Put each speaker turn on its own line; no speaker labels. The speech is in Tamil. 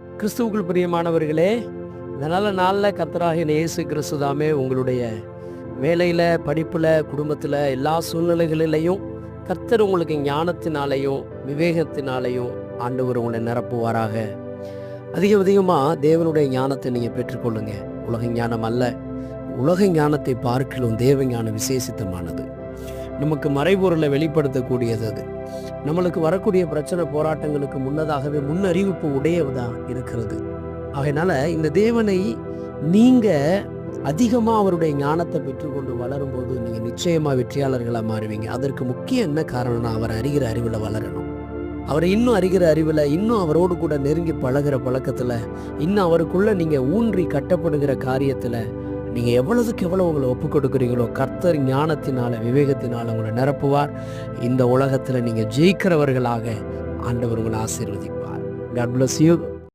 கிறிஸ்துவுக்குள் பிரியமானவர்களே, இந்த நல்ல நாளில் கர்த்தராகிய இயேசு கிறிஸ்து தாமே உங்களுடைய வேலையில், படிப்பில், குடும்பத்தில் எல்லா சூழ்நிலைகளிலையும் கர்த்தர் உங்களுக்கு ஞானத்தினாலையும் விவேகத்தினாலையும் ஆண்டவர் உங்களை நிரப்புவாராக. அதிகமாக தேவனுடைய ஞானத்தை நீங்கள் பெற்றுக்கொள்ளுங்க. உலக ஞானம் அல்ல, உலக ஞானத்தை பார்க்கிலும் தேவ ஞானம் விசேஷித்தமானது. நமக்கு மறைபொருளை வெளிப்படுத்தக்கூடியது. அது நம்மளுக்கு வரக்கூடிய பிரச்சனை போராட்டங்களுக்கு முன்னதாகவே முன்னறிவிப்பு உடையதாக இருக்கிறது. அதனால் இந்த தேவனை நீங்கள் அதிகமாக அவருடைய ஞானத்தை பெற்றுக்கொண்டு வளரும்போது நீங்கள் நிச்சயமாக வெற்றியாளர்களாக மாறுவீங்க. அதற்கு முக்கிய என்ன காரணம்னா, அவர் அறிகிற அறிவில் வளரணும். அவரை இன்னும் அறிகிற அறிவில், இன்னும் அவரோடு கூட நெருங்கி பழகிற பழக்கத்தில், இன்னும் அவருக்குள்ளே நீங்கள் ஊன்றி கட்டப்படுகிற காரியத்தில் நீங்கள் எவ்வளவுக்கு எவ்வளோ உங்களை ஒப்புக் கொடுக்குறீங்களோ, கர்த்தர் ஞானத்தினால விவேகத்தினால் உங்களை நிரப்புவார். இந்த உலகத்தில் நீங்கள் ஜெயிக்கிறவர்களாக ஆண்டவர் உங்களை ஆசீர்வதிப்பார். God bless you.